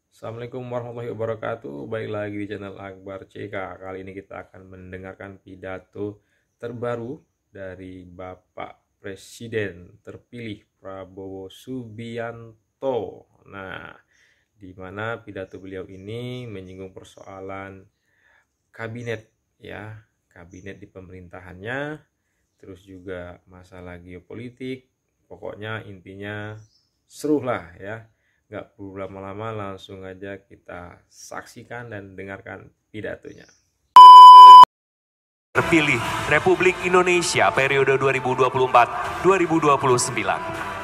Assalamualaikum warahmatullahi wabarakatuh. Baik lagi di channel Akbar CK. Kali ini kita akan mendengarkan pidato terbaru dari Bapak Presiden terpilih Prabowo Subianto. Nah, di mana pidato beliau ini menyinggung persoalan kabinet, ya, kabinet di pemerintahannya, terus juga masalah geopolitik. Pokoknya intinya seru lah ya. Nggak perlu lama-lama, langsung aja kita saksikan dan dengarkan pidatonya. Terpilih Republik Indonesia periode 2024-2029.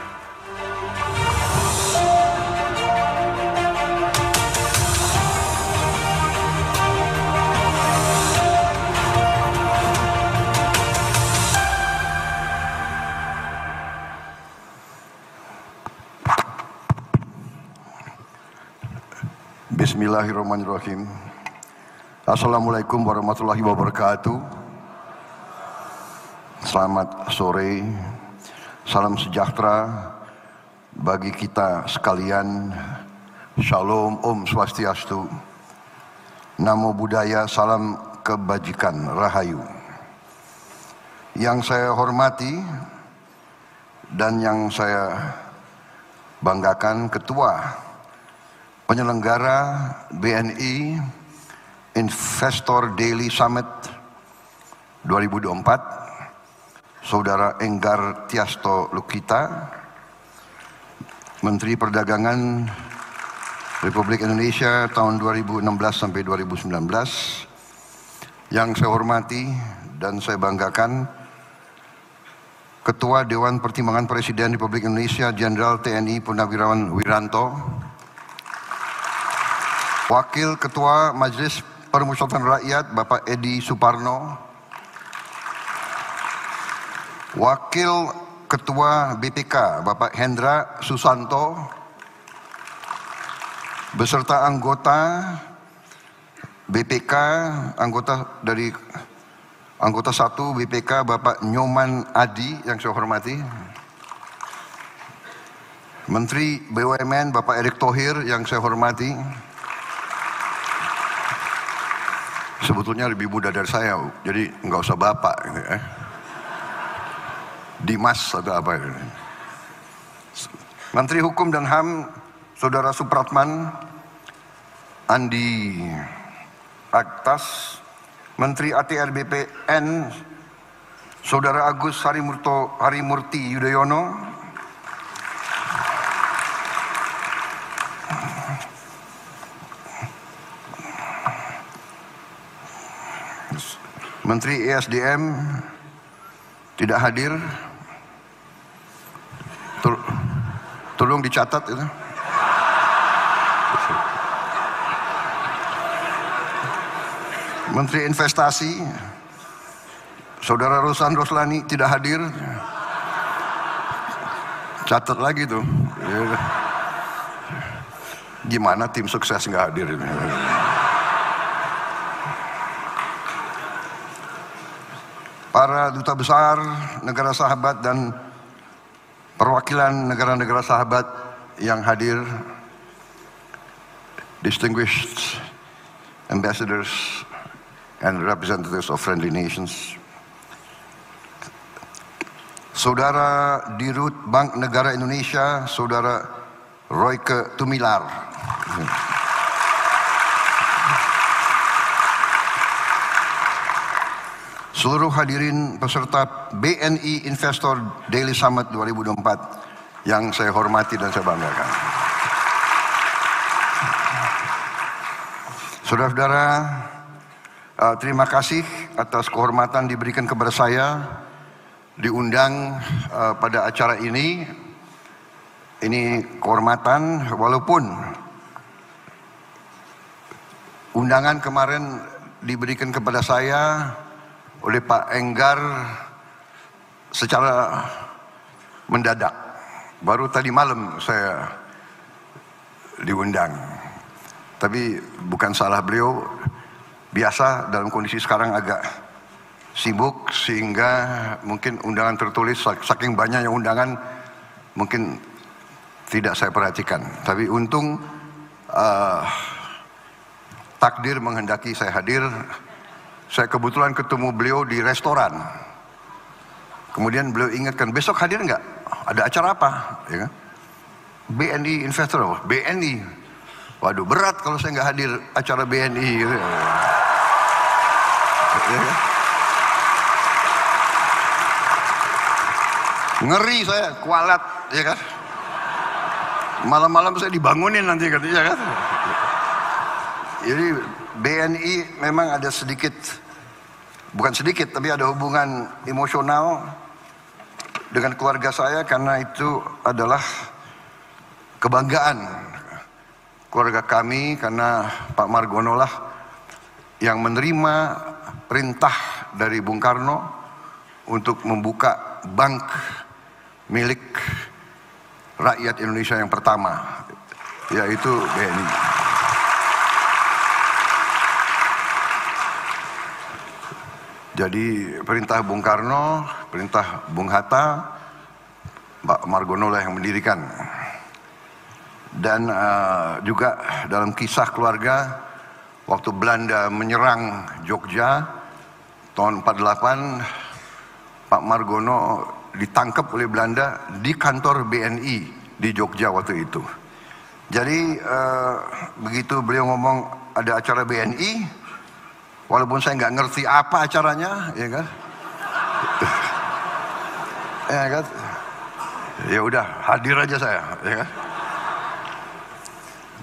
Bismillahirrahmanirrahim. Assalamualaikum warahmatullahi wabarakatuh. Selamat sore, salam sejahtera bagi kita sekalian. Shalom, Om Swastiastu, Namo Buddhaya, salam kebajikan, Rahayu. Yang saya hormati dan yang saya banggakan, Ketua penyelenggara BNI Investor Daily Summit 2024, Saudara Enggar Tiasto Lukita, Menteri Perdagangan Republik Indonesia tahun 2016 sampai 2019. Yang saya hormati dan saya banggakan, Ketua Dewan Pertimbangan Presiden Republik Indonesia Jenderal TNI Purnawirawan Wiranto, Wakil Ketua Majelis Permusyawaratan Rakyat Bapak Edi Suparno, Wakil Ketua BPK Bapak Hendra Susanto, beserta anggota BPK, anggota 1 BPK Bapak Nyoman Adi yang saya hormati, Menteri BUMN Bapak Erick Thohir yang saya hormati. Sebetulnya lebih muda dari saya, jadi nggak usah bapak gitu ya. Dimas atau apa itu. Menteri Hukum dan HAM Saudara Supratman Andi Aktas, Menteri ATR BPN Saudara Agus Harimurti Yudhoyono, Menteri ESDM tidak hadir, tolong dicatat itu. Menteri Investasi Saudara Rosan Roslani tidak hadir, catat lagi tuh. Gimana tim sukses nggak hadir ini? Para duta besar negara sahabat dan perwakilan negara-negara sahabat yang hadir, distinguished ambassadors and representatives of friendly nations, Saudara Dirut Bank Negara Indonesia, Saudara Royke Tumilar, seluruh hadirin peserta BNI Investor Daily Summit 2024 yang saya hormati dan saya banggakan. Saudara-saudara, terima kasih atas kehormatan diberikan kepada saya diundang pada acara ini. Ini kehormatan, walaupun undangan kemarin diberikan kepada saya oleh Pak Enggar secara mendadak. Baru tadi malam saya diundang. Tapi bukan salah beliau, biasa dalam kondisi sekarang agak sibuk sehingga mungkin undangan tertulis saking banyaknya undangan mungkin tidak saya perhatikan. Tapi untung takdir menghendaki saya hadir. Saya kebetulan ketemu beliau di restoran. Kemudian beliau ingatkan, besok hadir nggak? Ada acara apa? Ya kan? BNI Investor. BNI. Waduh, berat kalau saya nggak hadir acara BNI. Gitu. Ya kan? Ngeri saya, kualat, ya kan? Malam-malam saya dibangunin nanti katanya kan. Jadi BNI memang ada sedikit, bukan sedikit, tapi ada hubungan emosional dengan keluarga saya karena itu adalah kebanggaan keluarga kami, karena Pak Margono lah yang menerima perintah dari Bung Karno untuk membuka bank milik rakyat Indonesia yang pertama, yaitu BNI. Jadi perintah Bung Karno, perintah Bung Hatta, Pak Margono lah yang mendirikan. Dan juga dalam kisah keluarga, waktu Belanda menyerang Jogja tahun 48, Pak Margono ditangkap oleh Belanda di kantor BNI di Jogja waktu itu. Jadi begitu beliau ngomong ada acara BNI, walaupun saya nggak ngerti apa acaranya, ya kan? Ya kan? Ya udah, hadir aja saya, ya kan?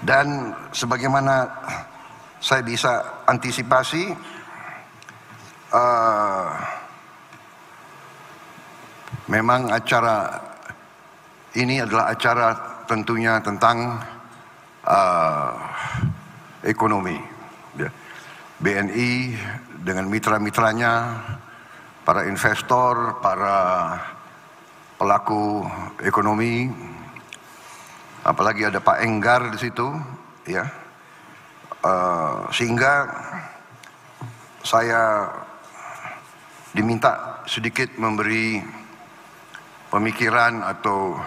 Dan sebagaimana saya bisa antisipasi, memang acara ini adalah acara tentunya tentang ekonomi. BNI dengan mitra-mitranya, para investor, para pelaku ekonomi, apalagi ada Pak Enggar di situ, ya, sehingga saya diminta sedikit memberi pemikiran atau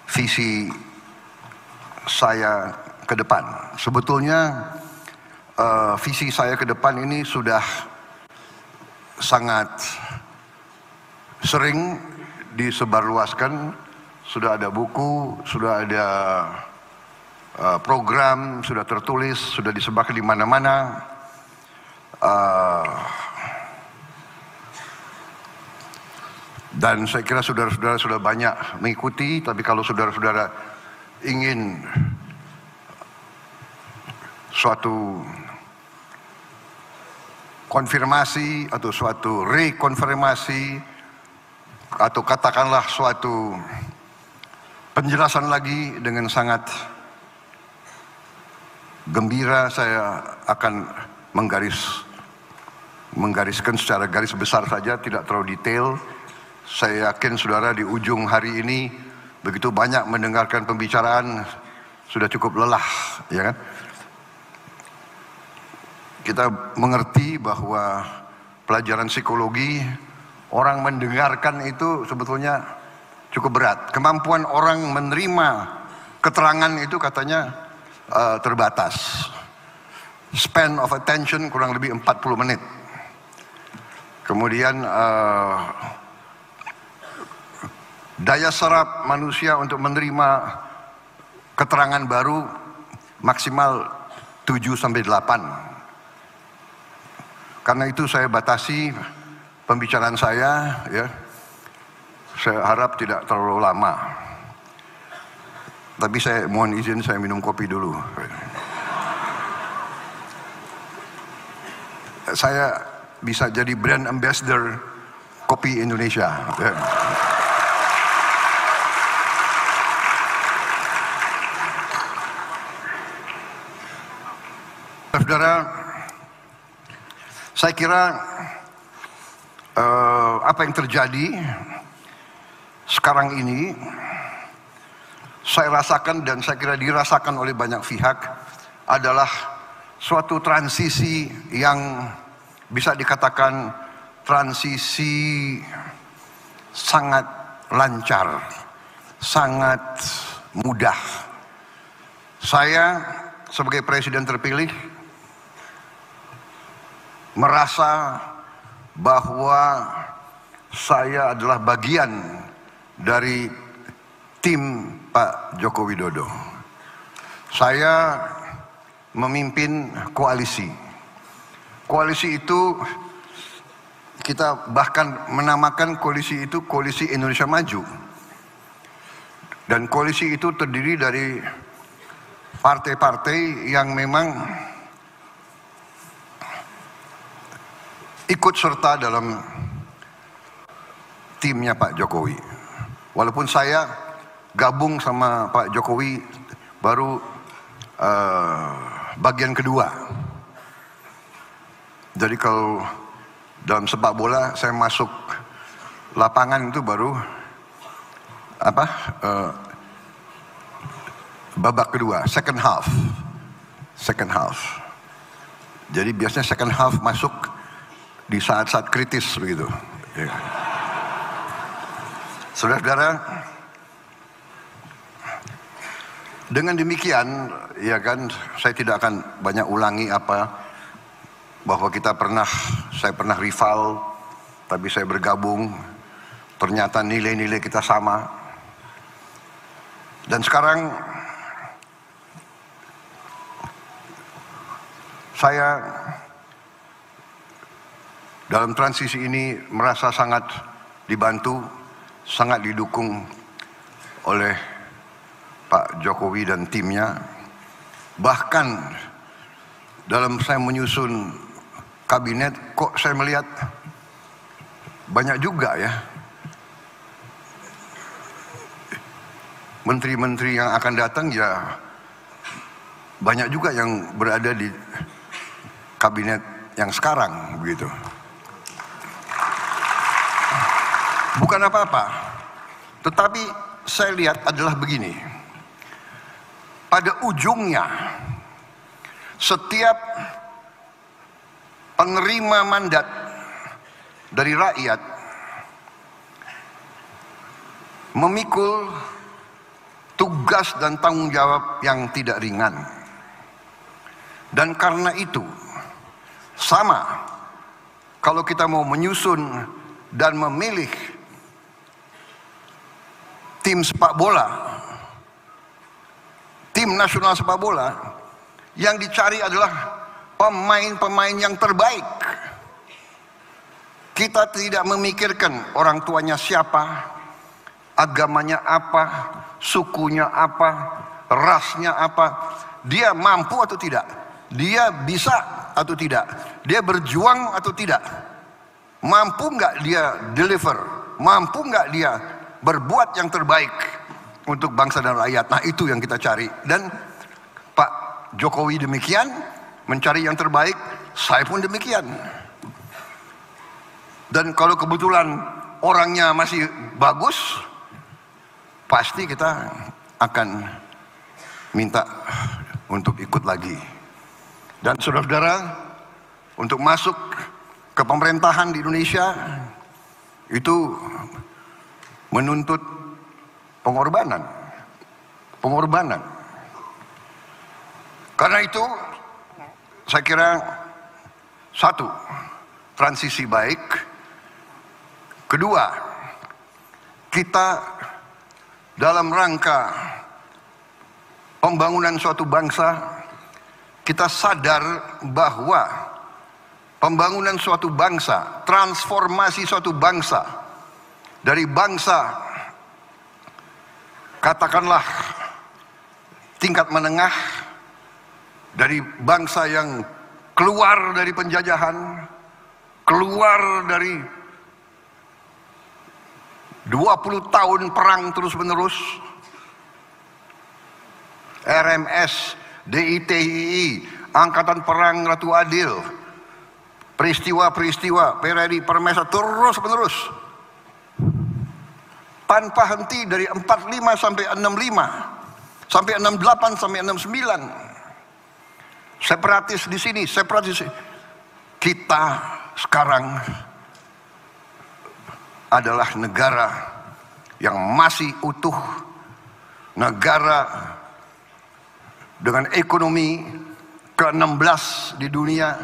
visi saya ke depan. Sebetulnya visi saya ke depan ini sudah sangat sering disebarluaskan, sudah ada buku, sudah ada program, sudah tertulis, sudah disebarkan di mana-mana. Dan saya kira saudara-saudara sudah banyak mengikuti, tapi kalau saudara-saudara ingin suatu konfirmasi atau suatu rekonfirmasi atau katakanlah suatu penjelasan lagi, dengan sangat gembira saya akan menggariskan secara garis besar saja, tidak terlalu detail. Saya yakin saudara di ujung hari ini begitu banyak mendengarkan pembicaraan, sudah cukup lelah, ya kan? Kita mengerti bahwa pelajaran psikologi, orang mendengarkan itu sebetulnya cukup berat. Kemampuan orang menerima keterangan itu katanya terbatas. Span of attention kurang lebih 40 menit. Kemudian daya serap manusia untuk menerima keterangan baru maksimal 7-8. Karena itu saya batasi pembicaraan saya, ya. Saya harap tidak terlalu lama. Tapi saya mohon izin saya minum kopi dulu. Saya bisa jadi brand ambassador kopi Indonesia. Ya. Saudara, saya kira apa yang terjadi sekarang ini saya rasakan, dan saya kira dirasakan oleh banyak pihak, adalah suatu transisi yang bisa dikatakan transisi sangat lancar, sangat mudah. Saya sebagai presiden terpilih merasa bahwa saya adalah bagian dari tim Pak Joko Widodo. Saya memimpin koalisi. Koalisi itu kita bahkan menamakan koalisi itu Koalisi Indonesia Maju. Dan koalisi itu terdiri dari partai-partai yang memang ikut serta dalam timnya Pak Jokowi. Walaupun saya gabung sama Pak Jokowi baru bagian kedua. Jadi kalau dalam sepak bola saya masuk lapangan itu baru babak kedua, second half. Jadi biasanya second half masuk di saat-saat kritis begitu. Saudara-saudara, dengan demikian, ya kan, saya tidak akan banyak ulangi bahwa saya pernah rival, tapi saya bergabung, ternyata nilai-nilai kita sama. Dan sekarang saya dalam transisi ini merasa sangat dibantu, sangat didukung oleh Pak Jokowi dan timnya. Bahkan dalam saya menyusun kabinet, kok saya melihat banyak juga ya menteri-menteri yang akan datang, ya banyak juga yang berada di kabinet yang sekarang begitu. Bukan apa-apa, tetapi saya lihat adalah begini. Pada ujungnya, setiap penerima mandat dari rakyat memikul tugas dan tanggung jawab yang tidak ringan. Dan karena itu, sama kalau kita mau menyusun dan memilih tim sepak bola, tim nasional sepak bola, yang dicari adalah pemain-pemain yang terbaik. Kita tidak memikirkan orang tuanya siapa, agamanya apa, sukunya apa, rasnya apa, dia mampu atau tidak, dia bisa atau tidak, dia berjuang atau tidak, mampu nggak dia deliver, mampu nggak dia berbuat yang terbaik untuk bangsa dan rakyat. Nah, itu yang kita cari. Dan Pak Jokowi demikian, mencari yang terbaik, saya pun demikian. Dan kalau kebetulan orangnya masih bagus, pasti kita akan minta untuk ikut lagi. Dan saudara-saudara, untuk masuk ke pemerintahan di Indonesia itu menuntut pengorbanan. Karena itu saya kira, satu, transisi baik. Kedua, kita dalam rangka pembangunan suatu bangsa, kita sadar bahwa pembangunan suatu bangsa, transformasi suatu bangsa dari bangsa katakanlah tingkat menengah, dari bangsa yang keluar dari penjajahan, keluar dari 20 tahun perang terus-menerus, RMS, DITII, Angkatan Perang Ratu Adil, peristiwa-peristiwa PRRI, Permesa, terus-menerus, tanpa henti dari 45 sampai 65, sampai 68, sampai 69. Separatis di sini, separatis. Kita sekarang adalah negara yang masih utuh, negara dengan ekonomi ke-16 di dunia,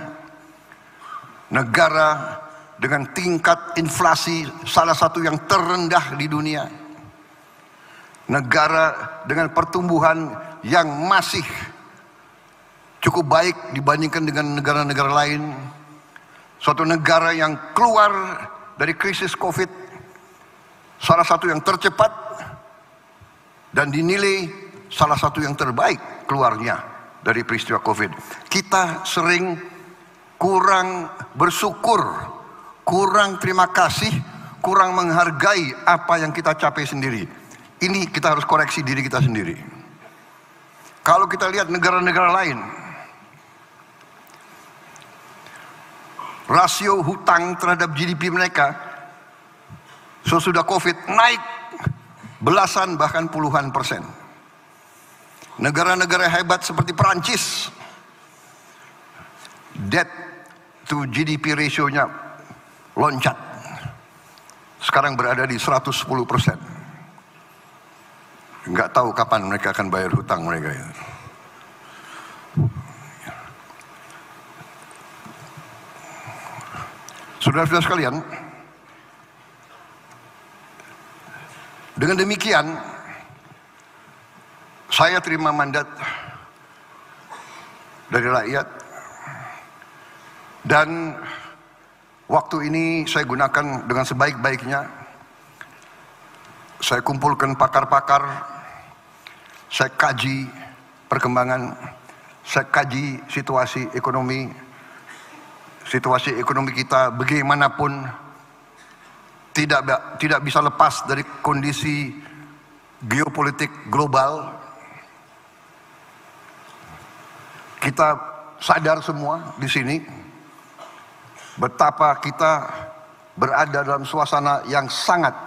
negara dengan tingkat inflasi salah satu yang terendah di dunia, negara dengan pertumbuhan yang masih cukup baik dibandingkan dengan negara-negara lain, suatu negara yang keluar dari krisis COVID salah satu yang tercepat dan dinilai salah satu yang terbaik keluarnya dari peristiwa COVID. Kita sering kurang bersyukur, kurang terima kasih, kurang menghargai apa yang kita capai sendiri. Ini kita harus koreksi diri kita sendiri. Kalau kita lihat negara-negara lain, rasio hutang terhadap GDP mereka sesudah COVID naik belasan bahkan puluhan persen. Negara-negara hebat seperti Perancis, debt to GDP ratio-nya loncat. Sekarang berada di 110%. Nggak tahu kapan mereka akan bayar hutang mereka itu. Saudara-saudara sekalian, dengan demikian saya terima mandat dari rakyat, dan waktu ini saya gunakan dengan sebaik-baiknya. Saya kumpulkan pakar-pakar, saya kaji perkembangan, saya kaji situasi ekonomi kita bagaimanapun tidak bisa lepas dari kondisi geopolitik global. Kita sadar semua di sini betapa kita berada dalam suasana yang sangat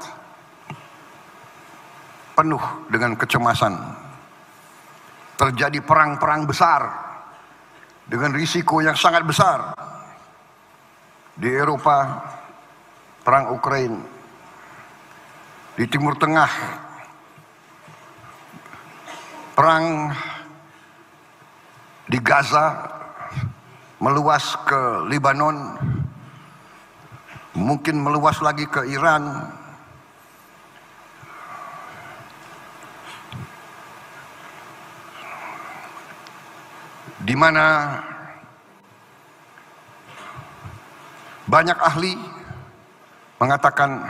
penuh dengan kecemasan. Terjadi perang-perang besar dengan risiko yang sangat besar. Di Eropa, perang Ukraina, di Timur Tengah, perang di Gaza, meluas ke Lebanon, mungkin meluas lagi ke Iran. Di mana banyak ahli mengatakan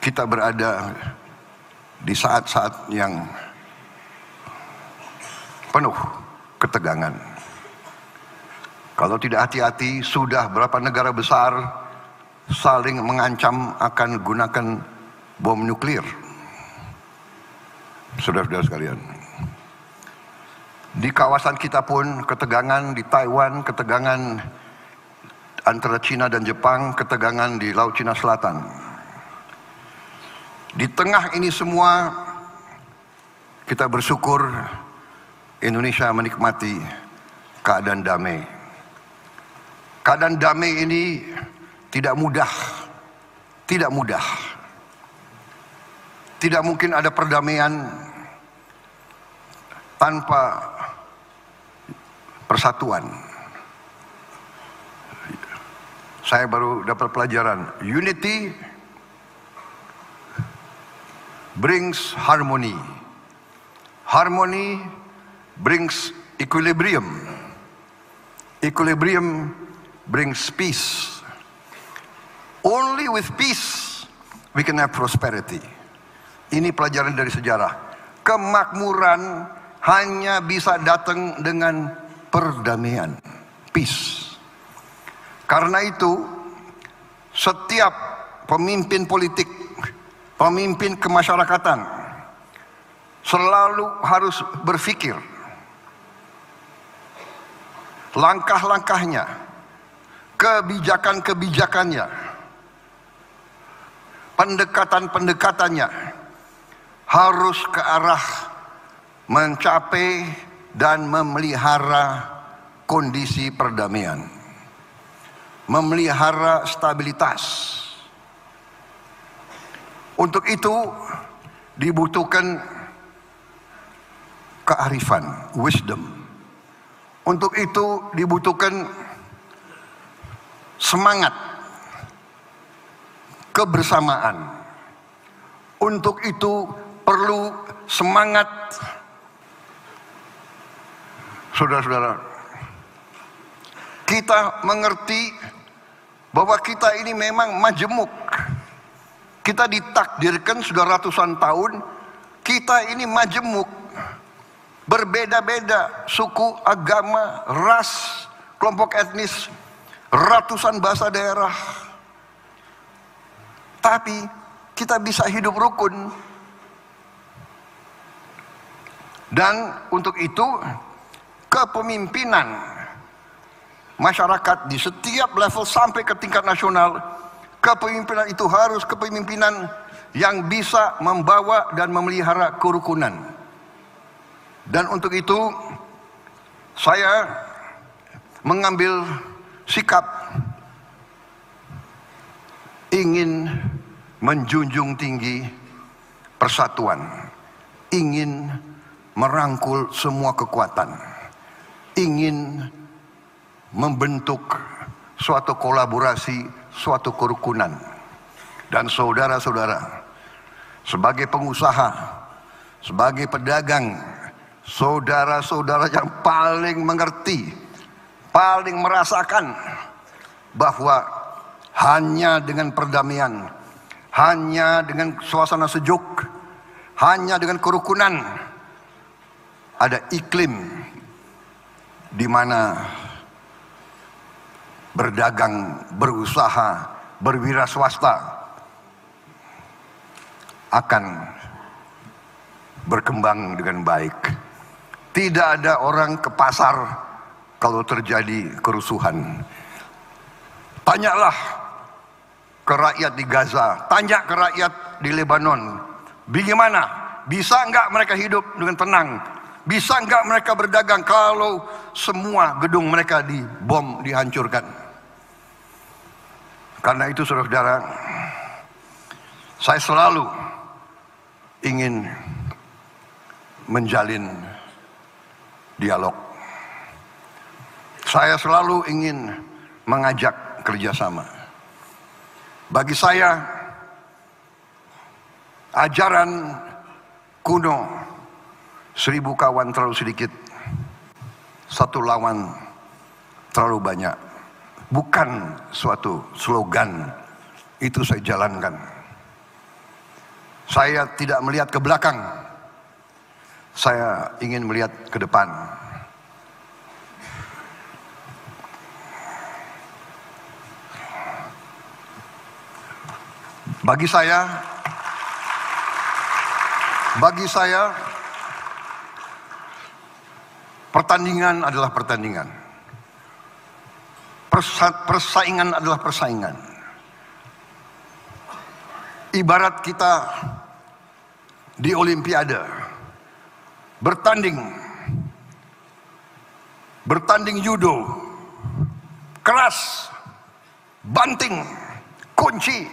kita berada di saat-saat yang penuh ketegangan. Kalau tidak hati-hati, sudah berapa negara besar saling mengancam akan gunakan bom nuklir. Saudara-saudara sekalian, di kawasan kita pun ketegangan, di Taiwan ketegangan antara Cina dan Jepang, ketegangan di Laut Cina Selatan. Di tengah ini semua kita bersyukur Indonesia menikmati keadaan damai. Keadaan damai ini tidak mudah. Tidak mudah. Tidak mungkin ada perdamaian tanpa persatuan. Saya baru dapat pelajaran, unity brings harmony. Harmony brings equilibrium. Equilibrium brings peace. Only with peace we can have prosperity. Ini pelajaran dari sejarah. Kemakmuran hanya bisa datang dengan perdamaian, peace. Karena itu, setiap pemimpin politik, pemimpin kemasyarakatan selalu harus berpikir langkah-langkahnya, kebijakan-kebijakannya, pendekatan-pendekatannya harus ke arah mencapai dan memelihara kondisi perdamaian, memelihara stabilitas. Untuk itu dibutuhkan kearifan, wisdom. Untuk itu dibutuhkan semangat, kebersamaan. Untuk itu perlu semangat. Saudara-saudara, kita mengerti bahwa kita ini memang majemuk. Kita ditakdirkan sudah ratusan tahun, kita ini majemuk. Berbeda-beda suku, agama, ras, kelompok etnis, ratusan bahasa daerah. Tapi kita bisa hidup rukun. Dan untuk itu kepemimpinan masyarakat di setiap level sampai ke tingkat nasional, kepemimpinan itu harus kepemimpinan yang bisa membawa dan memelihara kerukunan. Dan untuk itu saya mengambil sikap ingin menjunjung tinggi persatuan, ingin merangkul semua kekuatan, ingin membentuk suatu kolaborasi, suatu kerukunan. Dan saudara-saudara, sebagai pengusaha, sebagai pedagang, saudara-saudara yang paling mengerti, paling merasakan bahwa hanya dengan perdamaian, hanya dengan suasana sejuk, hanya dengan kerukunan, ada iklim di mana berdagang, berusaha, berwira swasta akan berkembang dengan baik. Tidak ada orang ke pasar kalau terjadi kerusuhan. Tanyalah ke rakyat di Gaza, tanya ke rakyat di Lebanon, bagaimana? Bisa enggak mereka hidup dengan tenang? Bisa enggak mereka berdagang kalau semua gedung mereka dibom, dihancurkan? Karena itu saudara-saudara, saya selalu ingin menjalin dialog. Saya selalu ingin mengajak kerjasama. Bagi saya, ajaran kuno 1000 kawan terlalu sedikit, 1 lawan terlalu banyak, bukan suatu slogan. Itu saya jalankan. Saya tidak melihat ke belakang, saya ingin melihat ke depan. Bagi saya pertandingan adalah pertandingan. Persaingan adalah persaingan. Ibarat kita di Olimpiade bertanding judo, keras, banting, kunci.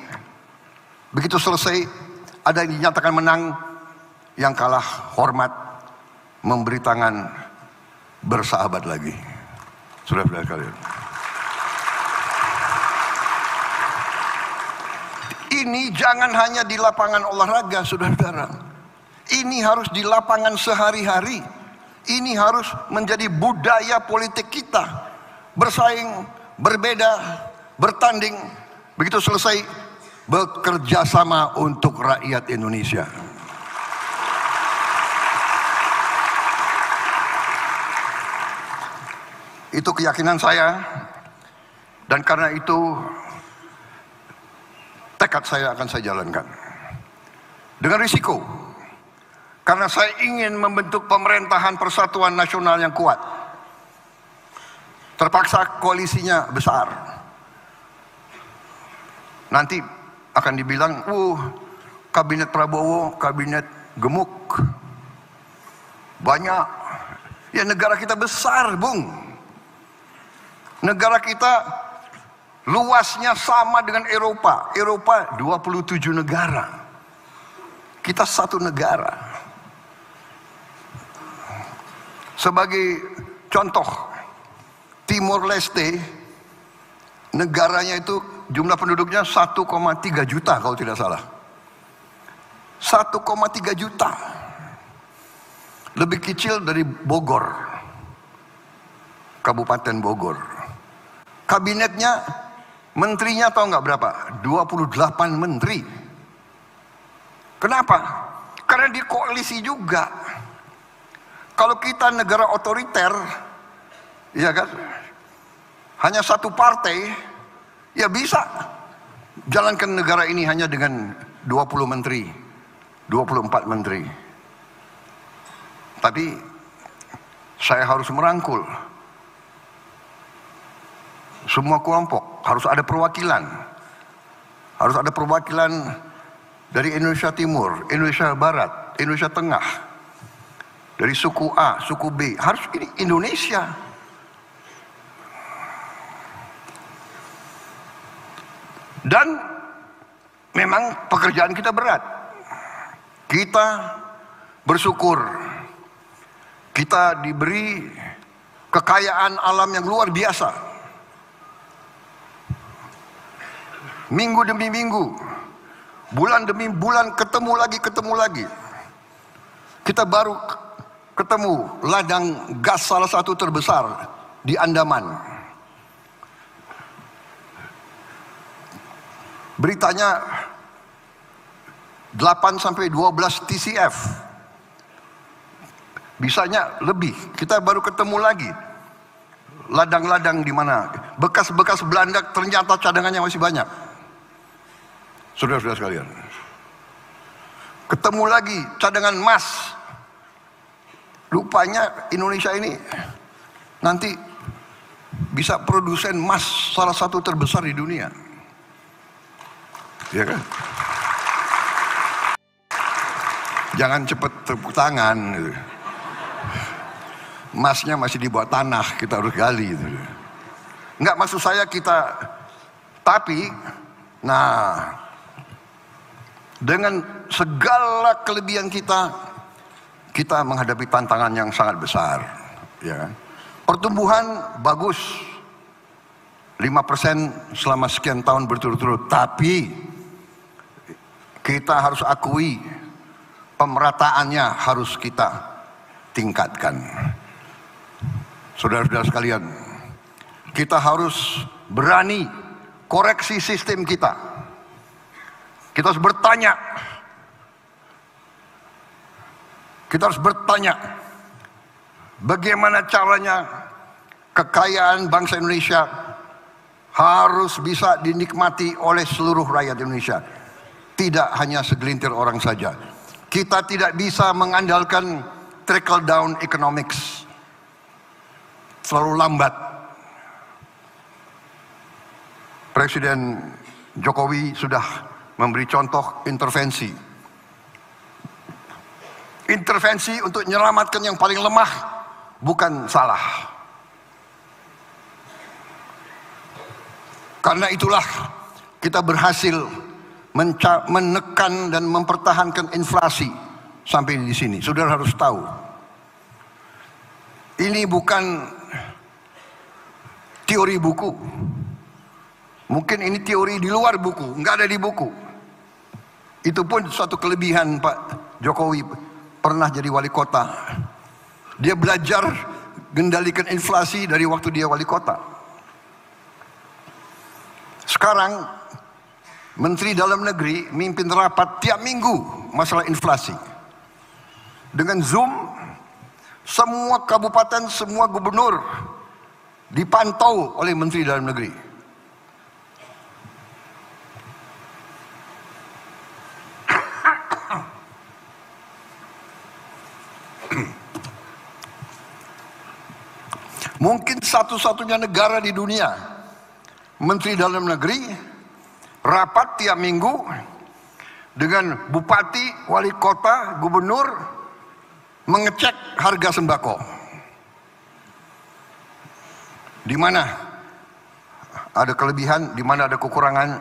Begitu selesai, ada yang dinyatakan menang, yang kalah hormat, memberi tangan, bersahabat lagi. Saudara-saudara kalian, ini jangan hanya di lapangan olahraga, saudara-saudara. Ini harus di lapangan sehari-hari. Ini harus menjadi budaya politik kita. Bersaing, berbeda, bertanding. Begitu selesai, bekerja sama untuk rakyat Indonesia. Itu keyakinan saya. Dan karena itu tekad saya akan saya jalankan. Dengan risiko. Karena saya ingin membentuk pemerintahan persatuan nasional yang kuat. Terpaksa koalisinya besar. Nanti akan dibilang, kabinet Prabowo, kabinet gemuk. Banyak. Ya negara kita besar, Bung. Negara kita luasnya sama dengan Eropa. Eropa 27 negara. Kita 1 negara. Sebagai contoh, Timor Leste, negaranya itu jumlah penduduknya 1,3 juta kalau tidak salah. 1,3 juta. Lebih kecil dari Bogor, Kabupaten Bogor. Kabinetnya, menterinya tahu nggak berapa? 28 menteri. Kenapa? Karena di koalisi juga. Kalau kita negara otoriter, ya kan, hanya satu partai, ya bisa jalankan negara ini hanya dengan 20 menteri, 24 menteri. Tapi saya harus merangkul semua kelompok, harus ada perwakilan. Harus ada perwakilan dari Indonesia Timur, Indonesia Barat, Indonesia Tengah, dari suku A, suku B. Harus ini Indonesia. Dan memang pekerjaan kita berat. Kita bersyukur kita diberi kekayaan alam yang luar biasa. Minggu demi minggu, bulan demi bulan, ketemu lagi. Kita baru ketemu ladang gas salah satu terbesar di Andaman. Beritanya 8 sampai 12 TCF. Bisanya lebih. Kita baru ketemu lagi ladang-ladang di mana bekas-bekas Belanda, ternyata cadangannya masih banyak. Saudara-saudara sekalian, ketemu lagi cadangan emas. Rupanya Indonesia ini nanti bisa produsen emas salah satu terbesar di dunia. Ya kan? Jangan cepat tepuk tangan. Emasnya masih di bawah tanah, kita harus gali. Enggak, maksud saya kita, tapi, nah, dengan segala kelebihan kita menghadapi tantangan yang sangat besar. Ya. Pertumbuhan bagus, 5% selama sekian tahun berturut-turut, tapi kita harus akui pemerataannya harus kita tingkatkan. Saudara-saudara sekalian, kita harus berani koreksi sistem kita. Kita harus bertanya. Kita harus bertanya, bagaimana caranya kekayaan bangsa Indonesia harus bisa dinikmati oleh seluruh rakyat Indonesia. Tidak hanya segelintir orang saja. Kita tidak bisa mengandalkan trickle down economics. Selalu lambat. Presiden Jokowi sudah memberi contoh intervensi. Intervensi untuk menyelamatkan yang paling lemah bukan salah. Karena itulah kita berhasil menekan dan mempertahankan inflasi sampai di sini. Saudara harus tahu, ini bukan teori buku. Mungkin ini teori di luar buku, nggak ada di buku. Itu pun suatu kelebihan Pak Jokowi, pernah jadi wali kota. Dia belajar mengendalikan inflasi dari waktu dia wali kota. Sekarang Menteri Dalam Negeri mimpin rapat tiap minggu masalah inflasi. Dengan Zoom, semua kabupaten, semua gubernur dipantau oleh Menteri Dalam Negeri. Mungkin satu-satunya negara di dunia, Menteri Dalam Negeri rapat tiap minggu dengan bupati, wali kota, gubernur, mengecek harga sembako. Di mana ada kelebihan, di mana ada kekurangan.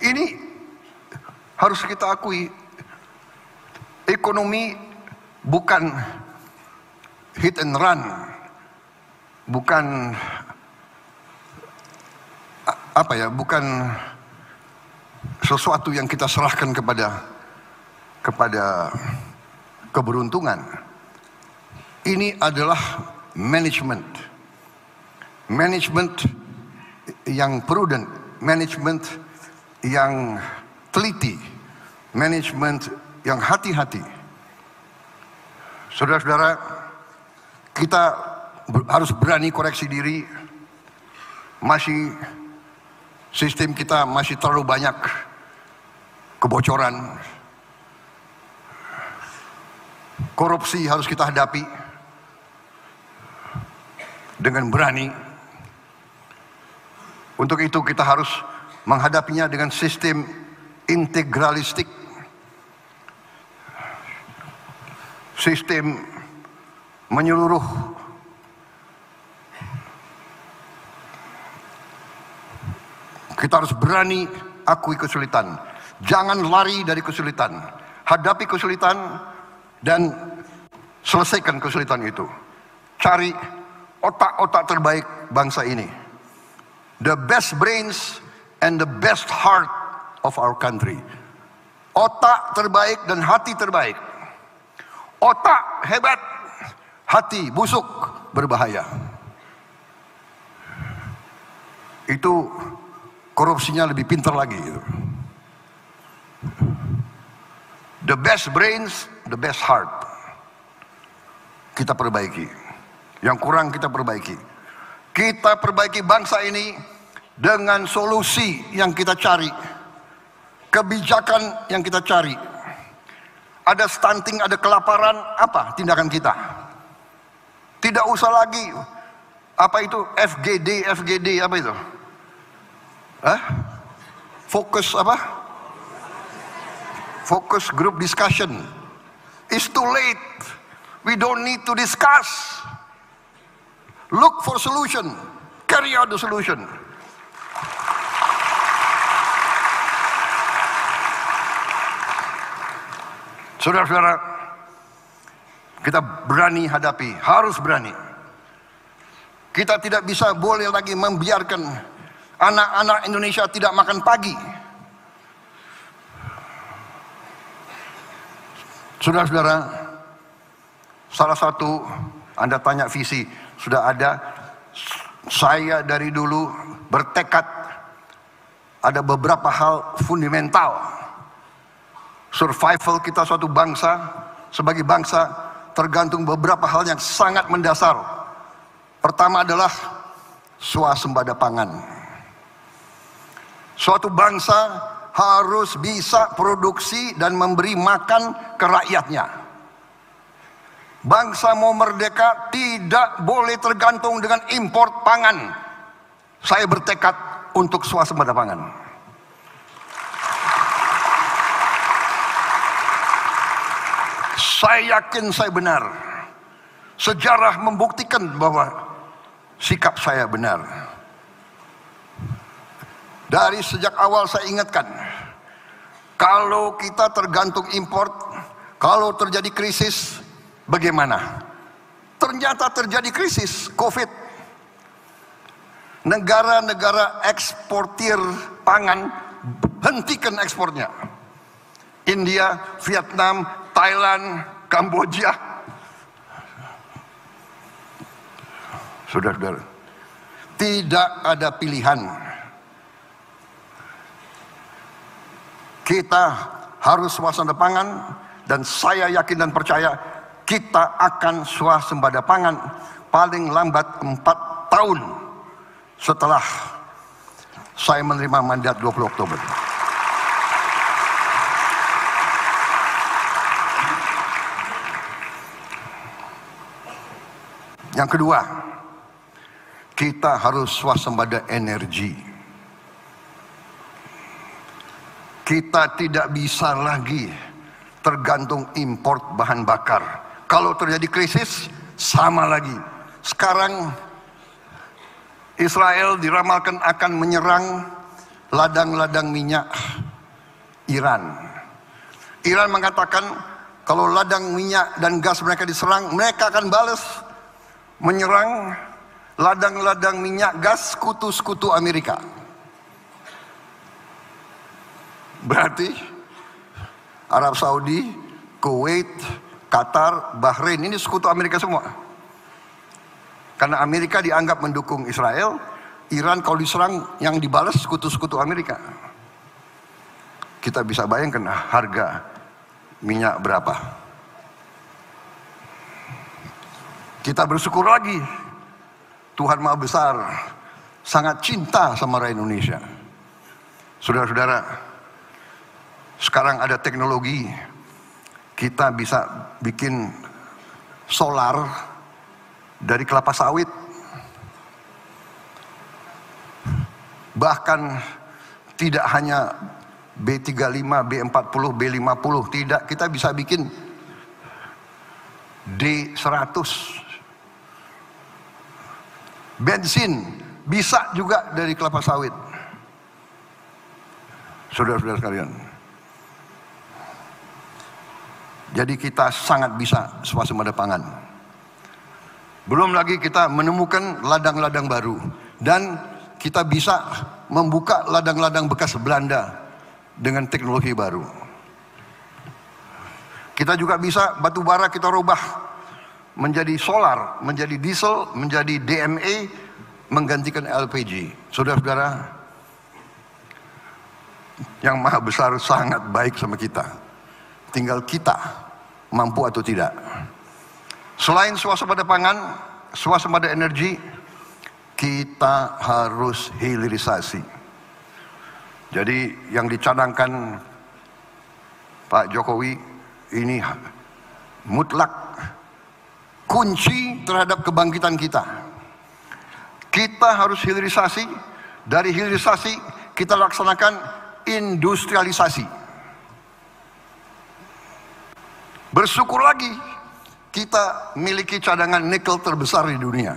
Ini harus kita akui, ekonomi bukan hit and run, bukan bukan sesuatu yang kita serahkan kepada keberuntungan. Ini adalah manajemen yang prudent, manajemen yang teliti, manajemen yang hati-hati. Saudara-saudara, kita harus berani koreksi diri. Sistem kita masih terlalu banyak kebocoran. Korupsi harus kita hadapi dengan berani. Untuk itu kita harus menghadapinya dengan sistem integralistik, sistem menyeluruh. Kita harus berani akui kesulitan. Jangan lari dari kesulitan. Hadapi kesulitan dan selesaikan kesulitan itu. Cari otak-otak terbaik bangsa ini. The best brains and the best heart of our country. Otak terbaik dan hati terbaik. Otak hebat, hati busuk, berbahaya. Itu korupsinya lebih pintar lagi. The best brains, the best heart. Kita perbaiki. Yang kurang kita perbaiki. Kita perbaiki bangsa ini dengan solusi yang kita cari. Kebijakan yang kita cari. Ada stunting, ada kelaparan, apa tindakan kita? Tidak usah lagi apa itu FGD apa itu? Fokus apa? Focus group discussion. It's too late. We don't need to discuss. Look for solution. Carry out the solution. Saudara-saudara, kita berani hadapi, harus berani. Kita tidak bisa boleh lagi membiarkan anak-anak Indonesia tidak makan pagi. Saudara-saudara, salah satu, Anda tanya visi, sudah ada. Saya dari dulu bertekad ada beberapa hal fundamental. Survival kita suatu bangsa, sebagai bangsa, tergantung beberapa hal yang sangat mendasar. Pertama adalah swasembada pangan. Suatu bangsa harus bisa produksi dan memberi makan ke rakyatnya. Bangsa mau merdeka tidak boleh tergantung dengan import pangan. Saya bertekad untuk swasembada pangan. Saya yakin saya benar. Sejarah membuktikan bahwa sikap saya benar. Dari sejak awal saya ingatkan, kalau kita tergantung import, kalau terjadi krisis, bagaimana? Ternyata terjadi krisis COVID. Negara-negara eksportir pangan hentikan ekspornya. India, Vietnam, Thailand, Kamboja. Saudara-saudara, tidak ada pilihan. Kita harus swasembada pangan, dan saya yakin dan percaya kita akan swasembada pangan paling lambat 4 tahun setelah saya menerima mandat 20 Oktober. Yang kedua, kita harus swasembada energi. Kita tidak bisa lagi tergantung import bahan bakar. Kalau terjadi krisis, sama lagi. Sekarang Israel diramalkan akan menyerang ladang-ladang minyak Iran. Iran mengatakan kalau ladang minyak dan gas mereka diserang, mereka akan balas menyerang ladang-ladang minyak gas sekutu-sekutu Amerika. Berarti Arab Saudi, Kuwait, Qatar, Bahrain ini sekutu Amerika semua. Karena Amerika dianggap mendukung Israel, Iran kalau diserang yang dibalas sekutu-sekutu Amerika. Kita bisa bayangkan harga minyak berapa. Kita bersyukur lagi, Tuhan Maha Besar sangat cinta sama rakyat Indonesia. Saudara-saudara, sekarang ada teknologi, kita bisa bikin solar dari kelapa sawit. Bahkan tidak hanya B35, B40, B50, tidak, kita bisa bikin D100. Bensin bisa juga dari kelapa sawit. Saudara-saudara sekalian, jadi kita sangat bisa swasembada pangan. Belum lagi kita menemukan ladang-ladang baru, dan kita bisa membuka ladang-ladang bekas Belanda dengan teknologi baru. Kita juga bisa batu bara kita rubah menjadi solar, menjadi diesel, menjadi DME, menggantikan LPG. Saudara-saudara, yang Maha Besar sangat baik sama kita. Tinggal kita mampu atau tidak. Selain swasembada pangan, swasembada energi, kita harus hilirisasi. Jadi yang dicanangkan Pak Jokowi ini mutlak kunci terhadap kebangkitan kita. Kita harus hilirisasi. Dari hilirisasi kita laksanakan industrialisasi. Bersyukur lagi kita miliki cadangan nikel terbesar di dunia.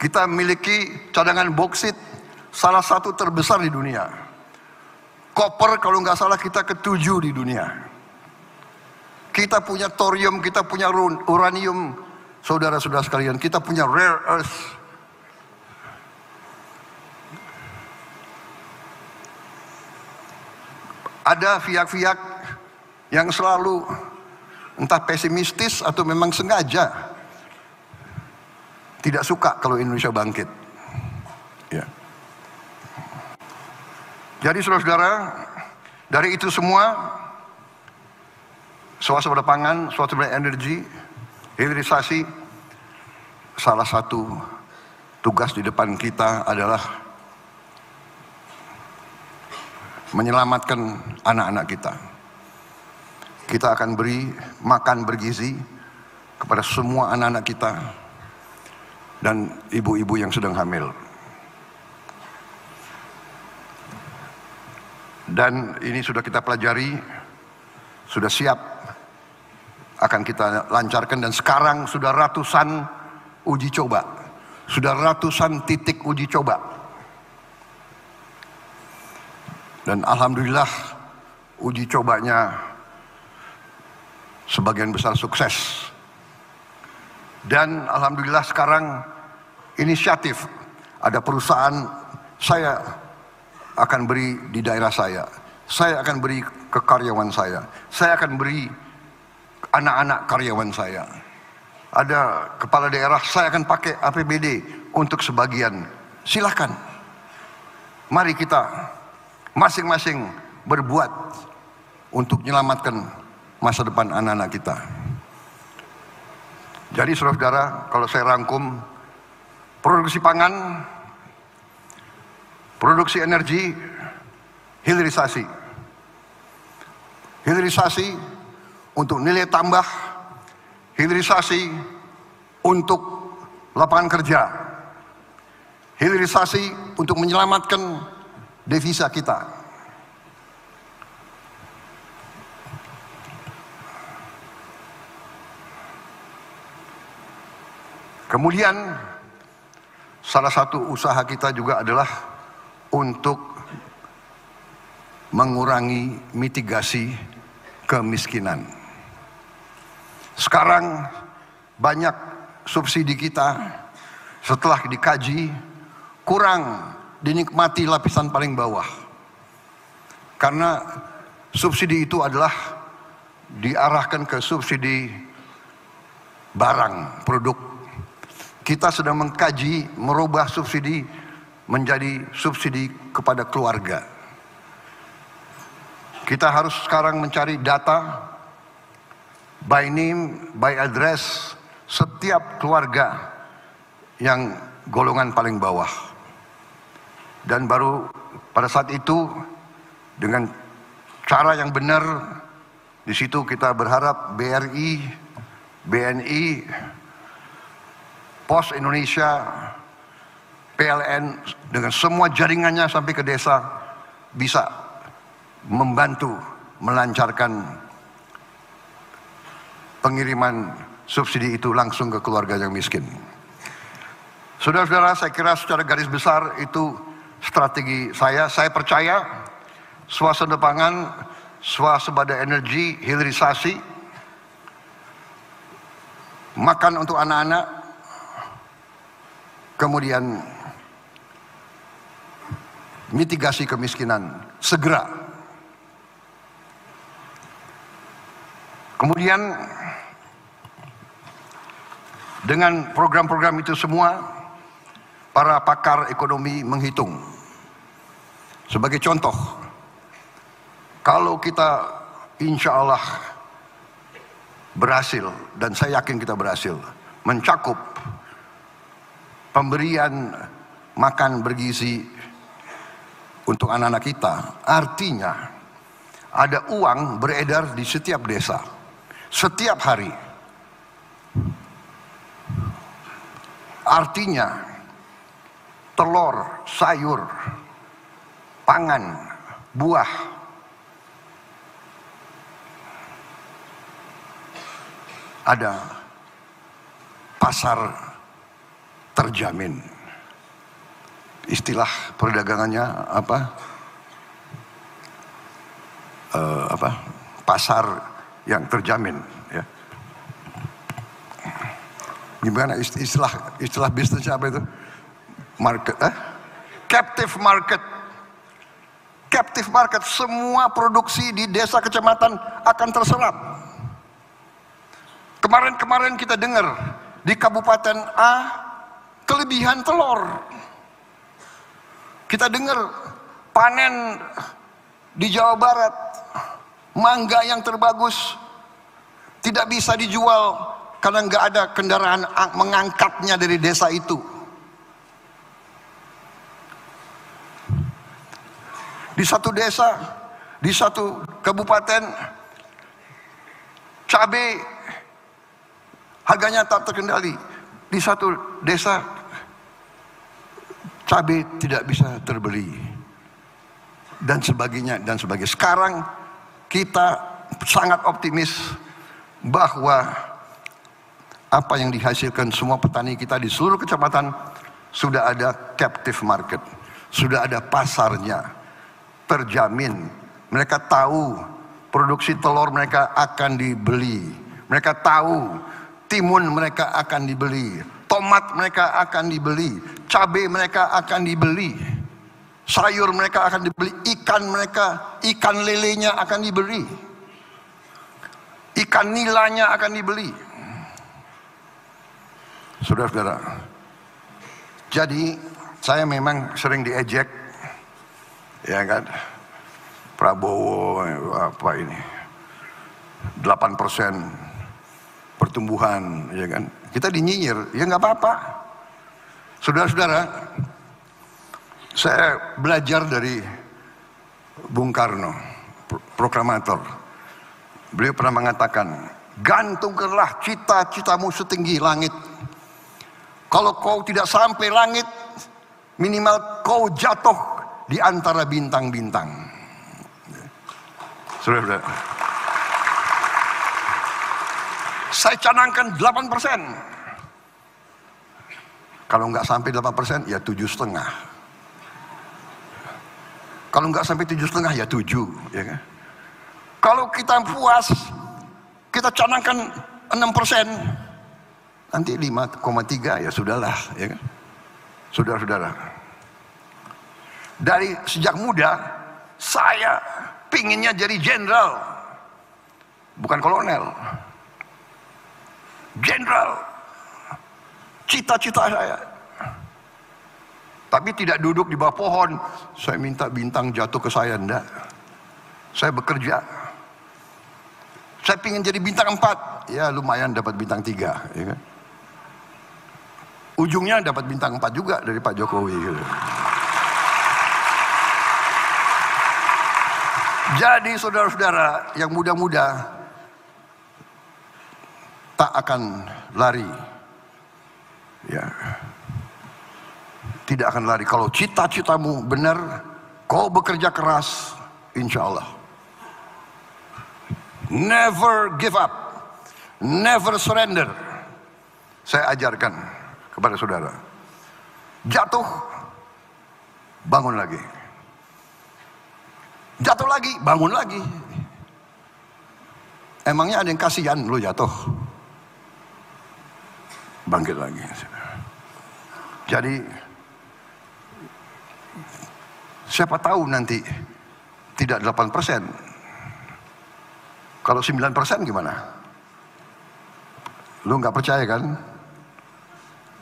Kita miliki cadangan boksit salah satu terbesar di dunia. Koper kalau nggak salah kita ke-7 di dunia. Kita punya thorium, kita punya uranium, saudara-saudara sekalian, kita punya rare earth. Ada pihak-pihak yang selalu entah pesimistis atau memang sengaja tidak suka kalau Indonesia bangkit. Ya. Jadi saudara-saudara, dari itu semua, swasembada pangan, swasembada energi, hilirisasi, salah satu tugas di depan kita adalah menyelamatkan anak-anak kita. Kita akan beri makan bergizi kepada semua anak-anak kita dan ibu-ibu yang sedang hamil. Dan ini sudah kita pelajari, sudah siap, akan kita lancarkan, dan sekarang sudah ratusan uji coba, sudah ratusan titik uji coba, dan alhamdulillah uji cobanya sebagian besar sukses. Dan alhamdulillah sekarang inisiatif, ada perusahaan saya akan beri di daerah saya akan beri ke karyawan saya akan beri anak-anak karyawan saya. Ada kepala daerah, saya akan pakai APBD untuk sebagian. Silakan. Mari kita masing-masing berbuat untuk menyelamatkan masa depan anak-anak kita. Jadi saudara-saudara, kalau saya rangkum, produksi pangan, produksi energi, hilirisasi. Hilirisasi untuk nilai tambah, hilirisasi untuk lapangan kerja, hilirisasi untuk menyelamatkan devisa kita. Kemudian salah satu usaha kita juga adalah untuk mengurangi mitigasi kemiskinan. Sekarang banyak subsidi kita setelah dikaji kurang dinikmati lapisan paling bawah. Karena subsidi itu adalah diarahkan ke subsidi barang, produk. Kita sedang mengkaji merubah subsidi menjadi subsidi kepada keluarga. Kita harus sekarang mencari data by name, by address setiap keluarga yang golongan paling bawah. Dan baru pada saat itu dengan cara yang benar, di situ kita berharap BRI, BNI, Pos Indonesia, PLN dengan semua jaringannya sampai ke desa bisa membantu melancarkan pengiriman subsidi itu langsung ke keluarga yang miskin. Saudara-saudara, saya kira secara garis besar itu strategi saya. Saya percaya swasembada pangan, swasembada energi, hilirisasi, makan untuk anak-anak, kemudian mitigasi kemiskinan segera. Kemudian dengan program-program itu semua, para pakar ekonomi menghitung. Sebagai contoh, kalau kita insya Allah berhasil, dan saya yakin kita berhasil, mencakup pemberian makan bergizi untuk anak-anak kita, artinya ada uang beredar di setiap desa, setiap hari. Artinya telur, sayur, pangan, buah ada pasar terjamin. Istilah perdagangannya apa? Pasar yang terjamin, ya. Gimana istilah bisnisnya apa itu? Market, captive market. Captive market, semua produksi di desa kecamatan akan terserap. Kemarin kita dengar di Kabupaten A kelebihan telur. Kita dengar panen di Jawa Barat, mangga yang terbagus tidak bisa dijual karena nggak ada kendaraan mengangkatnya dari desa itu. Di satu desa, di satu kabupaten, cabai harganya tak terkendali. Di satu desa, cabai tidak bisa terbeli, dan sebagainya dan sebagainya. Sekarang kita sangat optimis bahwa apa yang dihasilkan semua petani kita di seluruh kecamatan sudah ada captive market, sudah ada pasarnya. Terjamin, mereka tahu produksi telur mereka akan dibeli, mereka tahu timun mereka akan dibeli, tomat mereka akan dibeli, cabai mereka akan dibeli, sayur mereka akan dibeli, ikan lelenya akan dibeli, ikan nilanya akan dibeli. Saudara-saudara, jadi saya memang sering diejek, ya kan, Prabowo apa ini 8% pertumbuhan, ya kan, kita dinyinyir, ya nggak apa-apa. Saudara-saudara, saya belajar dari Bung Karno, proklamator. Beliau pernah mengatakan, gantungkanlah cita-citamu setinggi langit. Kalau kau tidak sampai langit, minimal kau jatuh di antara bintang-bintang. Saudara-saudara, saya canangkan 8%. Kalau nggak sampai 8%, ya 7,5. Kalau nggak sampai 7,5, ya 7, ya kan? Kalau kita puas, kita canangkan 6%. nanti 5,3 ya sudahlah, ya kan? Saudara-saudara, dari sejak muda saya pinginnya jadi jenderal, bukan kolonel. Jenderal, cita-cita saya. Tapi tidak duduk di bawah pohon, saya minta bintang jatuh ke saya, enggak. Saya bekerja. Saya ingin jadi bintang 4, ya lumayan dapat bintang 3, ya kan? Ujungnya dapat bintang 4 juga dari Pak Jokowi, gitu. Jadi saudara-saudara yang muda-muda, tak akan lari, ya, tidak akan lari. Kalau cita-citamu benar, kau bekerja keras, insya Allah. Never give up, never surrender. Saya ajarkan kepada saudara, jatuh, bangun lagi, jatuh lagi, bangun lagi. Emangnya ada yang kasihan lu jatuh? Bangkit lagi. Jadi siapa tahu nanti tidak 8%. Kalau 9% gimana? Lu nggak percaya kan?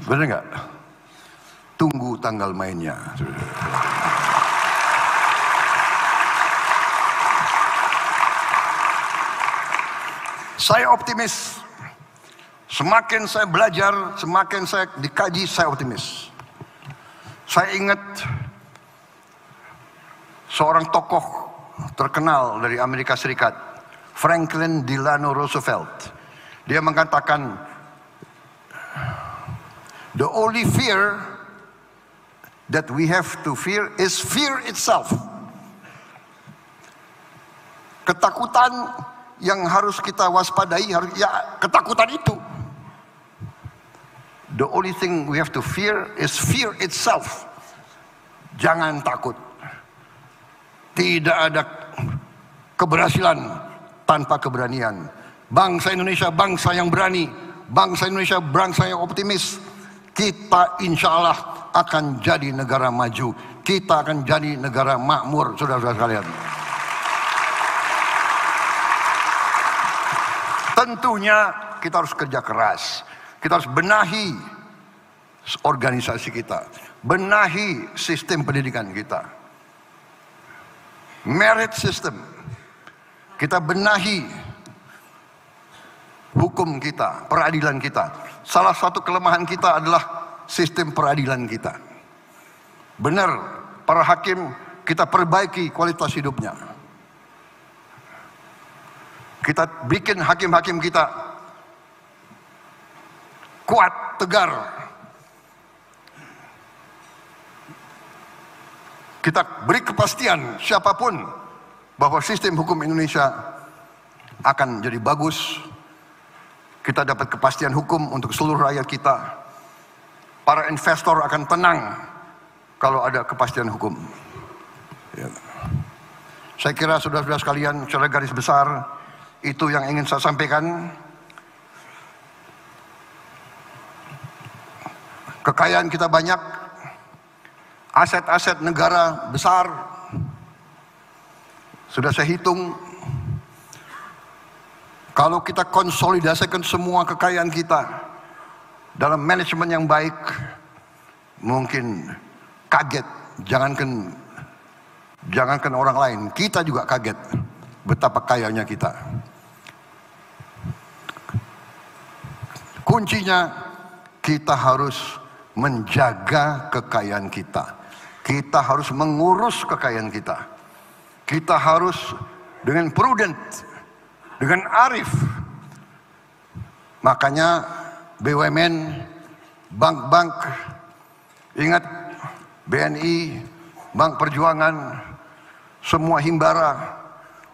Bener nggak? Tunggu tanggal mainnya. Saya optimis. Semakin saya belajar, semakin saya dikaji, saya optimis. Saya ingat seorang tokoh terkenal dari Amerika Serikat, Franklin Delano Roosevelt. Dia mengatakan, the only fear that we have to fear is fear itself. Ketakutan yang harus kita waspadai, ya ketakutan itu. The only thing we have to fear is fear itself. Jangan takut. Tidak ada keberhasilan tanpa keberanian. Bangsa Indonesia bangsa yang berani. Bangsa Indonesia bangsa yang optimis. Kita insya Allah akan jadi negara maju. Kita akan jadi negara makmur, saudara-saudara sekalian. Tentunya kita harus kerja keras. Kita harus benahi organisasi kita, benahi sistem pendidikan kita, merit system. Kita benahi hukum kita, peradilan kita. Salah satu kelemahan kita adalah sistem peradilan kita. Benar, para hakim kita perbaiki kualitas hidupnya. Kita bikin hakim-hakim kita kuat, tegar. Kita beri kepastian siapapun bahwa sistem hukum Indonesia akan jadi bagus. Kita dapat kepastian hukum untuk seluruh rakyat kita. Para investor akan tenang kalau ada kepastian hukum. Ya. Saya kira saudara-saudara sekalian, secara garis besar itu yang ingin saya sampaikan. Kekayaan kita banyak, aset-aset negara besar. Sudah saya hitung, kalau kita konsolidasikan semua kekayaan kita dalam manajemen yang baik, mungkin kaget. Jangankan orang lain, kita juga kaget betapa kayanya kita. Kuncinya kita harus menjaga kekayaan kita. Kita harus mengurus kekayaan kita. Kita harus dengan prudent, dengan arif. Makanya BUMN, bank-bank, ingat BNI, Bank Perjuangan, semua himbara,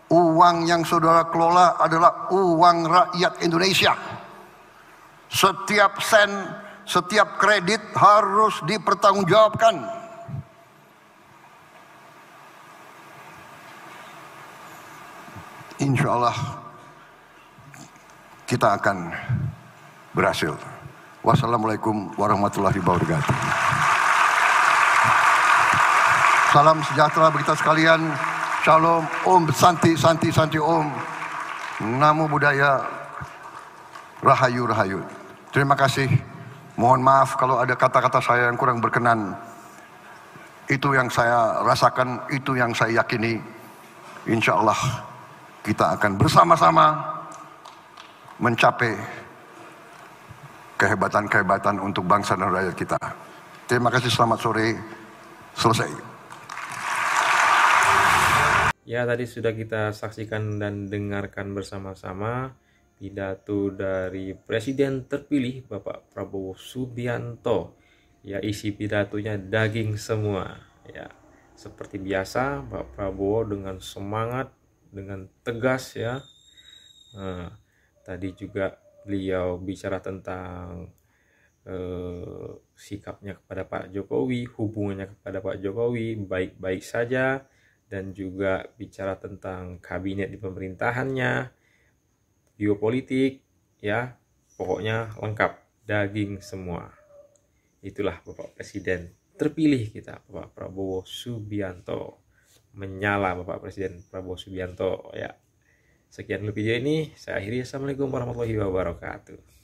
uang yang saudara kelola adalah uang rakyat Indonesia. Setiap sen, setiap kredit harus dipertanggungjawabkan. Insya Allah kita akan berhasil. Wassalamualaikum warahmatullahi wabarakatuh. Salam sejahtera bagi kita sekalian. Shalom, Om, Santi, Santi, Santi, Om. Namo Buddhaya, Rahayu, Rahayu. Terima kasih. Mohon maaf kalau ada kata-kata saya yang kurang berkenan. Itu yang saya rasakan, itu yang saya yakini. Insya Allah kita akan bersama-sama mencapai kehebatan-kehebatan untuk bangsa dan rakyat kita. Terima kasih, selamat sore. Selesai. Ya, tadi sudah kita saksikan dan dengarkan bersama-sama pidato dari Presiden terpilih Bapak Prabowo Subianto. Ya, isi pidatonya daging semua. Ya, seperti biasa Pak Prabowo dengan semangat, dengan tegas ya. Nah, tadi juga beliau bicara tentang sikapnya kepada Pak Jokowi, hubungannya kepada Pak Jokowi baik-baik saja, dan juga bicara tentang kabinet di pemerintahannya, geopolitik, ya pokoknya lengkap, daging semua. Itulah Bapak Presiden terpilih kita, Bapak Prabowo Subianto. Menyala Bapak Presiden Prabowo Subianto ya. Sekian dulu video ini, saya akhiri. Assalamualaikum warahmatullahi wabarakatuh.